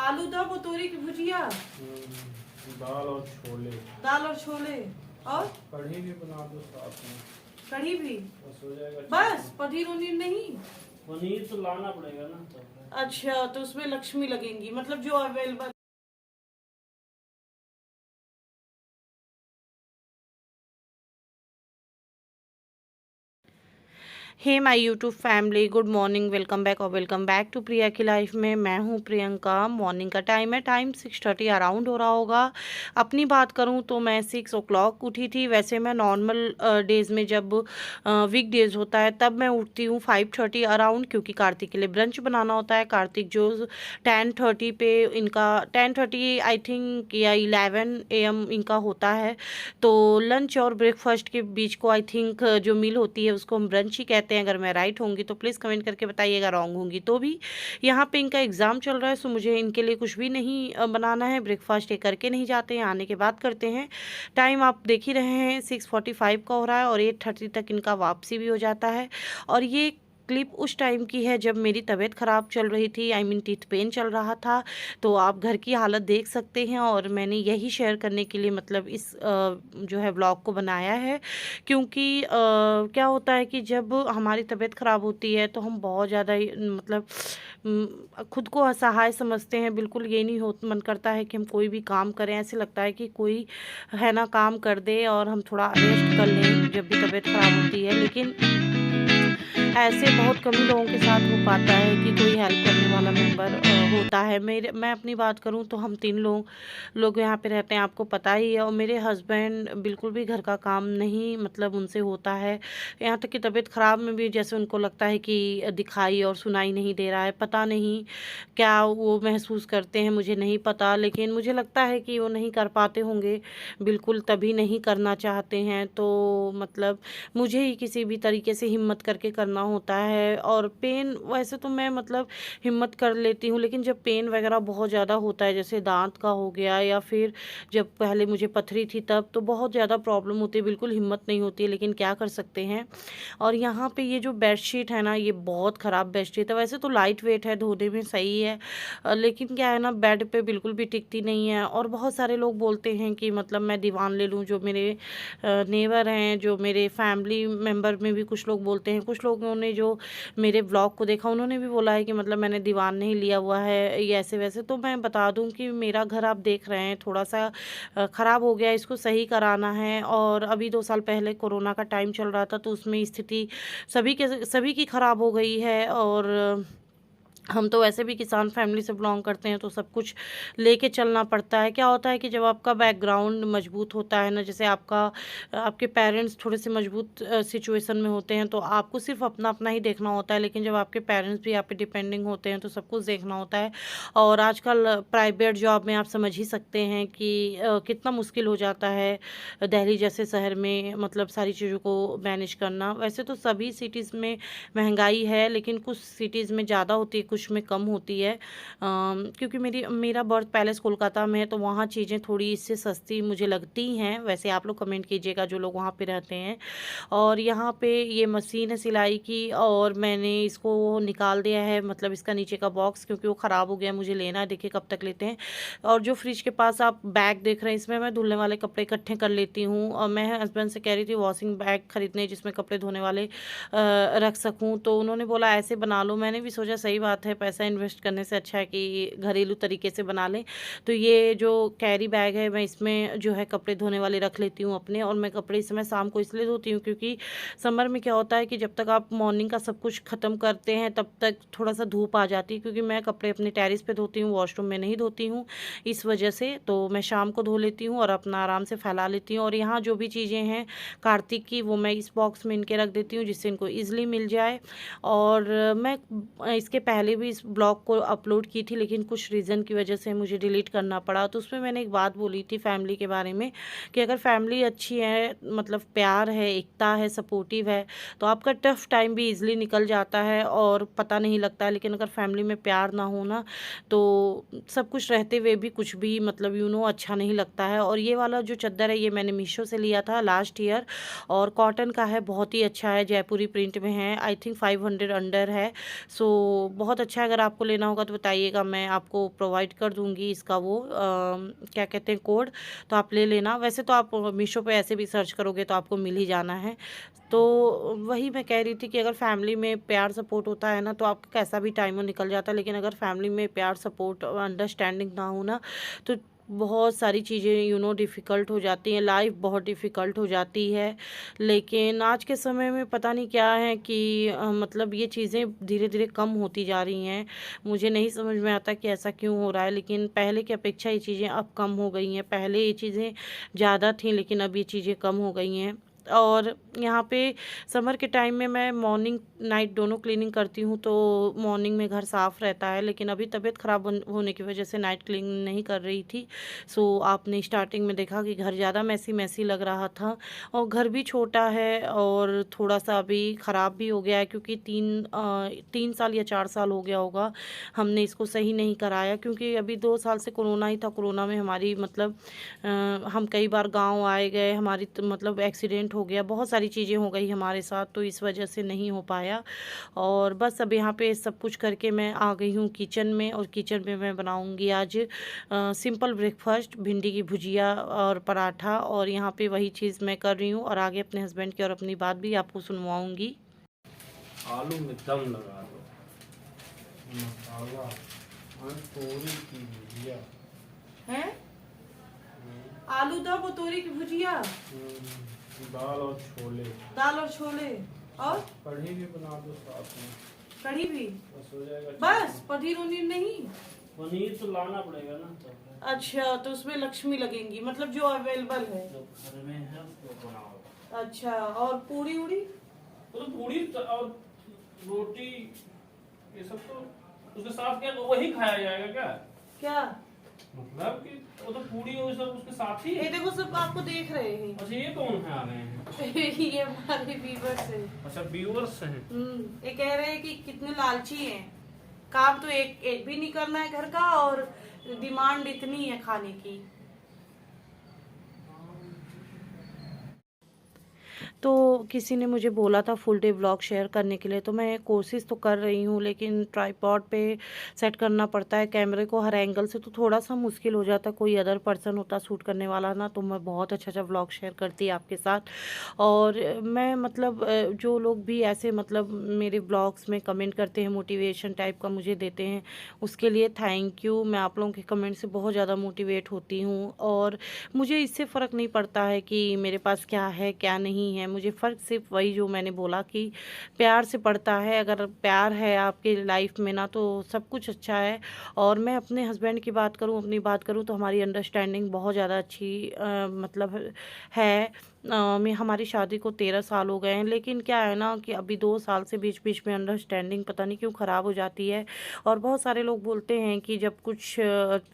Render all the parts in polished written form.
आलू दम और तोरी की भुजिया, दाल और छोले। दाल और छोले और कढ़ी भी बना दो साथ में। कढ़ी भी बस हो जाएगा। बस? पनीर उनीर नहीं? पनीर तो लाना पड़ेगा ना तो। अच्छा, तो उसमें लक्ष्मी लगेंगी, मतलब जो available. Hey my YouTube family, good morning, welcome back और वेलकम बैक टू प्रिया की लाइफ में। मैं हूं प्रियंका। मॉर्निंग का टाइम है, टाइम 6:30 अराउंड हो रहा होगा। अपनी बात करूं तो मैं 6 o'clock उठी थी। वैसे मैं नॉर्मल डेज़ में जब वीक डेज़ होता है तब मैं उठती हूँ 5:30 अराउंड, क्योंकि कार्तिक के लिए ब्रंच बनाना होता है। कार्तिक जो 10:30 पे इनका 10:30 आई थिंक या 11 AM इनका होता है। तो लंच और ब्रेकफास्ट के बीच को आई थिंक जो मील होती है उसको हम ब्रंच ही कहते हैं। अगर मैं राइट होंगी तो प्लीज़ कमेंट करके बताइएगा, रॉन्ग होंगी तो भी। यहाँ पे इनका एग्ज़ाम चल रहा है, सो मुझे इनके लिए कुछ भी नहीं बनाना है। ब्रेकफास्ट ये करके नहीं जाते हैं, आने के बाद करते हैं। टाइम आप देख ही रहे हैं 6:45 का हो रहा है और 8:30 तक इनका वापसी भी हो जाता है। और ये क्लिप उस टाइम की है जब मेरी तबीयत ख़राब चल रही थी, आई मीन टीथ पेन चल रहा था। तो आप घर की हालत देख सकते हैं और मैंने यही शेयर करने के लिए मतलब इस जो है व्लॉग को बनाया है। क्योंकि क्या होता है कि जब हमारी तबीयत ख़राब होती है तो हम बहुत ज़्यादा मतलब खुद को असहाय समझते हैं। बिल्कुल ये नहीं हो मन करता है कि हम कोई भी काम करें, ऐसे लगता है कि कोई है ना काम कर दे और हम थोड़ा रेस्ट कर लें जब भी तबीयत ख़राब होती है। लेकिन ऐसे बहुत कम ही लोगों के साथ हो पाता है कि कोई हेल्प करने वाला मेंबर होता है। मैं अपनी बात करूं तो हम 3 लोग यहाँ पे रहते हैं, आपको पता ही है। और मेरे हस्बैंड बिल्कुल भी घर का काम नहीं मतलब उनसे होता है। यहाँ तक कि तबीयत ख़राब में भी जैसे उनको लगता है कि दिखाई और सुनाई नहीं दे रहा है। पता नहीं क्या वो महसूस करते हैं, मुझे नहीं पता। लेकिन मुझे लगता है कि वो नहीं कर पाते होंगे, बिल्कुल तभी नहीं करना चाहते हैं। तो मतलब मुझे ही किसी भी तरीके से हिम्मत करके करना होता है। और पेन वैसे तो मैं मतलब हिम्मत कर लेती हूँ, लेकिन जब पेन वगैरह बहुत ज़्यादा होता है, जैसे दांत का हो गया या फिर जब पहले मुझे पथरी थी तब, तो बहुत ज़्यादा प्रॉब्लम होती है, बिल्कुल हिम्मत नहीं होती है। लेकिन क्या कर सकते हैं। और यहाँ पे ये जो बेडशीट है ना, ये बहुत ख़राब बेडशीट है। वैसे तो लाइट वेट है, धोने में सही है, लेकिन क्या है ना, बेड पे बिल्कुल भी टिकती नहीं है। और बहुत सारे लोग बोलते हैं कि मतलब मैं दीवान ले लूँ। जो मेरे नेबर हैं, जो मेरे फैमिली मेम्बर में भी कुछ लोग बोलते हैं, कुछ लोगों ने जो मेरे व्लॉग को देखा उन्होंने भी बोला है कि मतलब मैंने दीवान नहीं लिया हुआ है, ये ऐसे वैसे। तो मैं बता दूं कि मेरा घर आप देख रहे हैं थोड़ा सा ख़राब हो गया, इसको सही कराना है। और अभी 2 साल पहले कोरोना का टाइम चल रहा था, तो उसमें स्थिति सभी की ख़राब हो गई है। और हम तो वैसे भी किसान फैमिली से बिलोंग करते हैं, तो सब कुछ लेके चलना पड़ता है। क्या होता है कि जब आपका बैकग्राउंड मजबूत होता है ना, जैसे आपके पेरेंट्स थोड़े से मजबूत सिचुएशन में होते हैं, तो आपको सिर्फ अपना अपना ही देखना होता है। लेकिन जब आपके पेरेंट्स भी आप पे डिपेंडिंग होते हैं तो सब कुछ देखना होता है। और आजकल प्राइवेट जॉब में आप समझ ही सकते हैं कि कितना मुश्किल हो जाता है दिल्ली जैसे शहर में, मतलब सारी चीज़ों को मैनेज करना। वैसे तो सभी सिटीज़ में महंगाई है, लेकिन कुछ सिटीज़ में ज़्यादा होती है, कुछ में कम होती है। क्योंकि मेरा बर्थ पैलेस कोलकाता में है, तो वहाँ चीज़ें थोड़ी इससे सस्ती मुझे लगती हैं। वैसे आप लोग कमेंट कीजिएगा जो लोग वहाँ पे रहते हैं। और यहाँ पे ये मशीन है सिलाई की, और मैंने इसको निकाल दिया है, मतलब इसका नीचे का बॉक्स, क्योंकि वो ख़राब हो गया, मुझे लेना है, देखिए कब तक लेते हैं। और जो फ्रिज के पास आप बैग देख रहे हैं, इसमें मैं धुलने वाले कपड़े इकट्ठे कर लेती हूँ। और मैं हस्बैंड से कह रही थी वॉशिंग बैग खरीदने जिसमें कपड़े धोने वाले रख सकूँ, तो उन्होंने बोला ऐसे बना लो। मैंने भी सोचा सही बात है, पैसा इन्वेस्ट करने से अच्छा है कि घरेलू तरीके से बना लें। तो ये जो कैरी बैग है, मैं इसमें जो है कपड़े धोने वाले रख लेती हूँ अपने। और मैं कपड़े इस समय शाम को इसलिए धोती हूँ क्योंकि समर में क्या होता है कि जब तक आप मॉर्निंग का सब कुछ ख़त्म करते हैं तब तक थोड़ा सा धूप आ जाती है। क्योंकि मैं कपड़े अपने टेरिस पे धोती हूँ, वॉशरूम में नहीं धोती हूँ, इस वजह से तो मैं शाम को धो लेती हूँ और अपना आराम से फैला लेती हूँ। और यहाँ जो भी चीज़ें हैं कार्तिक की, वो मैं इस बॉक्स में इनके रख देती हूँ जिससे इनको ईजिली मिल जाए। और मैं इसके पहले भी इस ब्लॉग को अपलोड की थी, लेकिन कुछ रीज़न की वजह से मुझे डिलीट करना पड़ा। तो उसमें मैंने एक बात बोली थी फैमिली के बारे में कि अगर फैमिली अच्छी है, मतलब प्यार है, एकता है, सपोर्टिव है, तो आपका टफ टाइम भी इजीली निकल जाता है और पता नहीं लगता है। लेकिन अगर फैमिली में प्यार ना हो ना, तो सब कुछ रहते हुए भी कुछ भी मतलब अच्छा नहीं लगता है। और ये वाला जो चादर है, ये मैंने मीशो से लिया था लास्ट ईयर, और कॉटन का है, बहुत ही अच्छा है, जयपुरी प्रिंट में है, आई थिंक 500 अंडर है। सो बहुत अच्छा है, अगर आपको लेना होगा तो बताइएगा, मैं आपको प्रोवाइड कर दूँगी इसका वो क्या कहते हैं कोड, तो आप ले लेना। वैसे तो आप मीशो पे ऐसे भी सर्च करोगे तो आपको मिल ही जाना है। तो वही मैं कह रही थी कि अगर फैमिली में प्यार सपोर्ट होता है ना तो आपका कैसा भी टाइम हो निकल जाता है, लेकिन अगर फैमिली में प्यार सपोर्ट और अंडरस्टैंडिंग ना हो ना तो बहुत सारी चीज़ें डिफ़िकल्ट हो जाती हैं, लाइफ बहुत डिफ़िकल्ट हो जाती है। लेकिन आज के समय में पता नहीं क्या है कि मतलब ये चीज़ें धीरे धीरे कम होती जा रही हैं। मुझे नहीं समझ में आता कि ऐसा क्यों हो रहा है, लेकिन पहले की अपेक्षा ये चीज़ें अब कम हो गई हैं। पहले ये चीज़ें ज़्यादा थी लेकिन अब ये चीज़ें कम हो गई हैं। और यहाँ पे समर के टाइम में मैं मॉर्निंग नाइट दोनों क्लीनिंग करती हूँ, तो मॉर्निंग में घर साफ़ रहता है, लेकिन अभी तबीयत ख़राब होने की वजह से नाइट क्लीनिंग नहीं कर रही थी। सो आपने स्टार्टिंग में देखा कि घर ज़्यादा मैसी मैसी लग रहा था, और घर भी छोटा है और थोड़ा सा अभी ख़राब भी हो गया है, क्योंकि 3 साल या 4 साल हो गया होगा हमने इसको सही नहीं कराया, क्योंकि अभी 2 साल से कोरोना ही था। कोरोना में हमारी मतलब हम कई बार गांव आए गए, हमारी मतलब एक्सीडेंट हो गया, बहुत सारी चीज़ें हो गई हमारे साथ, तो इस वजह से नहीं हो पाया। और बस अब यहाँ पे सब कुछ करके मैं आ गई हूँ किचन में, और किचन में मैं बनाऊँगी आज सिंपल ब्रेकफास्ट, भिंडी की भुजिया और पराठा, और यहाँ पे वही चीज़ मैं कर रही हूँ, और आगे अपने हस्बैंड की और अपनी बात भी आपको सुनवाऊँगी। आलू में दम लगा दो, मसाला और तोरी की भुजिया। हैं? आलू दम और तोरी की भुजिया, दाल और छोले, दाल और छोले, और कढ़ी भी बना दो साथ में, कढ़ी भी। बस हो जाएगा। बस पनीर उनीर नहीं? पनीर तो लाना पड़ेगा ना, तो अच्छा, तो उसमें लक्ष्मी लगेंगी, मतलब जो अवेलेबल है। जो घर में है उसको बनाओ। अच्छा, और पूरी उड़ी? तो पूरी और रोटी ये सब तो उसके साथ क्या वही खाया जाएगा क्या? क्या मतलब कि वो तो पूरी और सब उसके साथ ही ये है। देखो, सब आपको देख रहे हैं। अच्छा, ये कौन है आ गए हैं? ये हमारे व्यूअर्स हैं। अच्छा, व्यूअर्स हैं। ये कह रहे हैं कि कितने लालची हैं, काम तो एक एक भी नहीं करना है घर का, और डिमांड इतनी है खाने की। तो किसी ने मुझे बोला था फुल डे व्लॉग शेयर करने के लिए, तो मैं कोशिश तो कर रही हूँ, लेकिन ट्राइपॉड पे सेट करना पड़ता है कैमरे को हर एंगल से, तो थोड़ा सा मुश्किल हो जाता। कोई अदर पर्सन होता शूट करने वाला ना, तो मैं बहुत अच्छा अच्छा व्लॉग शेयर करती आपके साथ। और मैं मतलब जो लोग भी ऐसे मतलब मेरे व्लॉग्स में कमेंट करते हैं, मोटिवेशन टाइप का मुझे देते हैं, उसके लिए थैंक यू। मैं आप लोगों के कमेंट से बहुत ज़्यादा मोटिवेट होती हूँ, और मुझे इससे फ़र्क नहीं पड़ता है कि मेरे पास क्या है क्या नहीं है। मुझे फ़र्क सिर्फ वही जो मैंने बोला कि प्यार से पड़ता है। अगर प्यार है आपके लाइफ में ना, तो सब कुछ अच्छा है। और मैं अपने हस्बैंड की बात करूं, अपनी बात करूं, तो हमारी अंडरस्टैंडिंग बहुत ज़्यादा अच्छी मतलब है। में हमारी शादी को 13 साल हो गए हैं, लेकिन क्या है ना कि अभी 2 साल से बीच बीच में अंडरस्टैंडिंग पता नहीं क्यों ख़राब हो जाती है। और बहुत सारे लोग बोलते हैं कि जब कुछ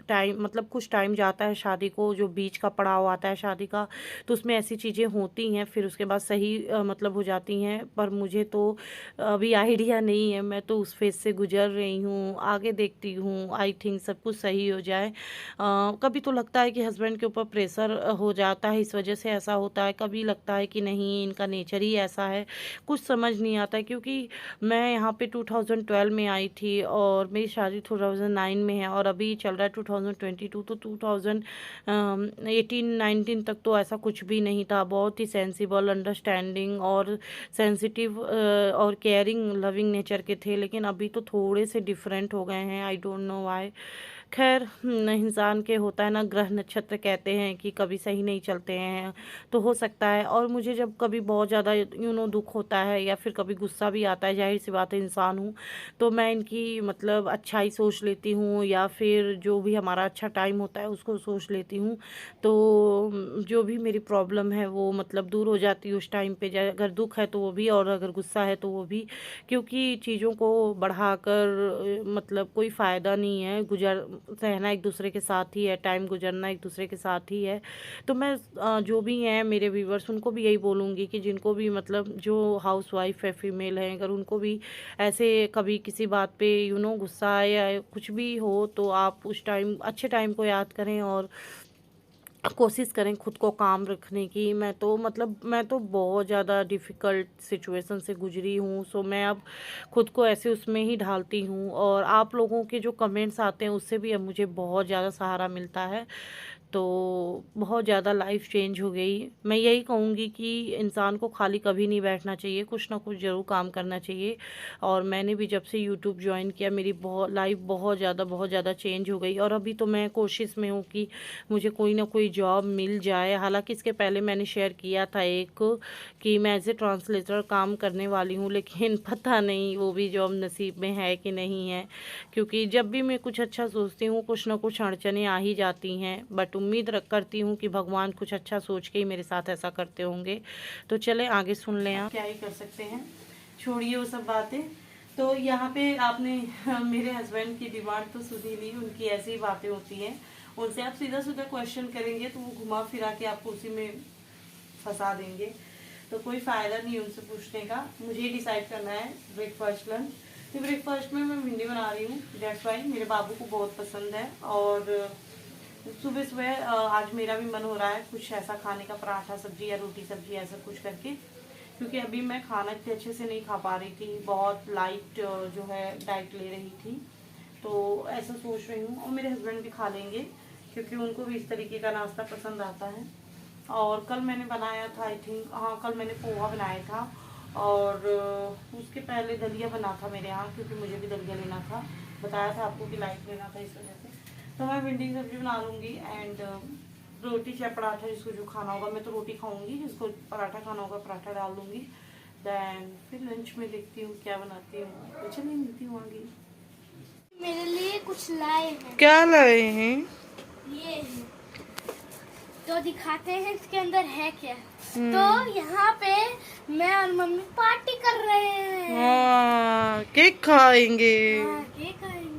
टाइम मतलब कुछ टाइम जाता है शादी को, जो बीच का पड़ाव आता है शादी का, तो उसमें ऐसी चीज़ें होती हैं, फिर उसके बाद सही मतलब हो जाती हैं। पर मुझे तो अभी आइडिया नहीं है, मैं तो उस फेज़ से गुजर रही हूँ, आगे देखती हूँ। आई थिंक सब कुछ सही हो जाए। कभी तो लगता है कि हस्बैंड के ऊपर प्रेशर हो जाता है, इस वजह से ऐसा होता है। कभी लगता है कि नहीं, इनका नेचर ही ऐसा है, कुछ समझ नहीं आता है। क्योंकि मैं यहाँ पे 2012 में आई थी, और मेरी शादी 2009 में है, और अभी चल रहा है 2022, तो 2018-19 तक तो ऐसा कुछ भी नहीं था। बहुत ही सेंसिबल, अंडरस्टैंडिंग और सेंसिटिव और केयरिंग लविंग नेचर के थे, लेकिन अभी तो थोड़े से डिफरेंट हो गए हैं। I don't know why. खैर, इंसान के होता है ना, ग्रह नक्षत्र कहते हैं कि कभी सही नहीं चलते हैं, तो हो सकता है। और मुझे जब कभी बहुत ज़्यादा दुख होता है, या फिर कभी गुस्सा भी आता है, जाहिर सी बात है इंसान हूँ, तो मैं इनकी मतलब अच्छाई सोच लेती हूँ, या फिर जो भी हमारा अच्छा टाइम होता है उसको सोच लेती हूँ। तो जो भी मेरी प्रॉब्लम है वो मतलब दूर हो जाती है उस टाइम पे। अगर दुख है तो वो भी, और अगर गुस्सा है तो वो भी, क्योंकि चीज़ों को बढ़ाकर मतलब कोई फ़ायदा नहीं है। रहना एक दूसरे के साथ ही है, टाइम गुजरना एक दूसरे के साथ ही है। तो मैं जो भी हैं मेरे व्यूवर्स, उनको भी यही बोलूँगी कि जिनको भी मतलब जो हाउस वाइफ है, फीमेल है, अगर उनको भी ऐसे कभी किसी बात पे गुस्सा या कुछ भी हो, तो आप उस टाइम अच्छे टाइम को याद करें, और कोशिश करें खुद को काम रखने की। मैं तो बहुत ज़्यादा डिफ़िकल्ट सिचुएशन से गुज़री हूँ, सो मैं अब खुद को ऐसे उसमें ही ढालती हूँ, और आप लोगों के जो कमेंट्स आते हैं उससे भी अब मुझे बहुत ज़्यादा सहारा मिलता है। तो बहुत ज़्यादा लाइफ चेंज हो गई। मैं यही कहूँगी कि इंसान को खाली कभी नहीं बैठना चाहिए, कुछ ना कुछ ज़रूर काम करना चाहिए। और मैंने भी जब से यूट्यूब जॉइन किया, मेरी लाइफ बहुत ज़्यादा चेंज हो गई, और अभी तो मैं कोशिश में हूँ कि मुझे कोई ना कोई जॉब मिल जाए। हालांकि इसके पहले मैंने शेयर किया था एक, कि मैं एज ए ट्रांसलेटर काम करने वाली हूँ, लेकिन पता नहीं वो भी जॉब नसीब में है कि नहीं है, क्योंकि जब भी मैं कुछ अच्छा सोचती हूँ कुछ ना कुछ अड़चनें आ ही जाती हैं। बट उम्मीद रख करती हूँ कि भगवान कुछ अच्छा सोच के ही मेरे साथ ऐसा करते होंगे। तो चले आगे सुन लें, आप क्या ही कर सकते हैं, छोड़िए वो सब बातें। तो यहाँ पे आपने मेरे हस्बैंड की डिमांड तो सुनी ली, उनकी ऐसी ही बातें होती हैं, उनसे आप सीधा सीधा क्वेश्चन करेंगे तो वो घुमा फिरा के आपको उसी में फंसा देंगे, तो कोई फ़ायदा नहीं है उनसे पूछने का। मुझे ही डिसाइड करना है ब्रेकफास्ट लंच। तो ब्रेकफास्ट में मैं भिंडी बना रही हूँ, डेट्स वाई मेरे बाबू को बहुत पसंद है। और सुबह सुबह आज मेरा भी मन हो रहा है कुछ ऐसा खाने का, पराठा सब्जी या रोटी सब्जी ऐसा कुछ करके, क्योंकि अभी मैं खाना इतने अच्छे से नहीं खा पा रही थी, बहुत लाइट जो है डाइट ले रही थी। तो ऐसा सोच रही हूँ, और मेरे हस्बैंड भी खा लेंगे क्योंकि उनको भी इस तरीके का नाश्ता पसंद आता है। और कल मैंने बनाया था, आई थिंक हाँ कल मैंने पोहा बनाया था, और उसके पहले दलिया बना था मेरे यहाँ, क्योंकि मुझे भी दलिया लेना था, बताया था आपको कि लाइट लेना था इस वजह से। तो मैं भिंडी की सब्जी बना लूँगी, एंड रोटी चाहे पराठा, जिसको जो खाना होगा, मैं तो रोटी खाऊंगी, जिसको पराठा खाना होगा पराठा डाल दूँगी। देन फिर लंच में देखती हूँ क्या बनाती हूँ, तो चलिए मिलती हूँ आगे। मेरे लिए कुछ लाए हैं। क्या लाए हैं? ये है तो दिखाते हैं इसके अंदर है क्या। तो यहाँ पे मैं और मम्मी पार्टी कर रहे हैं। केक खाएंगे। हाँ, केक खाएंगे।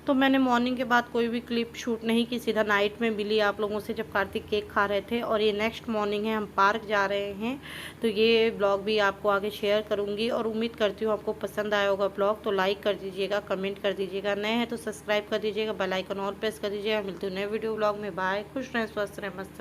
तो मैंने मॉर्निंग के बाद कोई भी क्लिप शूट नहीं की, सीधा नाइट में मिली आप लोगों से जब कार्तिक केक खा रहे थे। और ये नेक्स्ट मॉर्निंग है, हम पार्क जा रहे हैं, तो ये ब्लॉग भी आपको आगे शेयर करूंगी। और उम्मीद करती हूँ आपको पसंद आया होगा ब्लॉग, तो लाइक कर दीजिएगा, कमेंट कर दीजिएगा, नए हैं तो सब्सक्राइब कर दीजिएगा, बेल आइकन ऑल प्रेस कर दीजिएगा। मिलती हूँ नए वीडियो ब्लॉग में। बाय, खुश रहें, स्वस्थ रहें, मस्त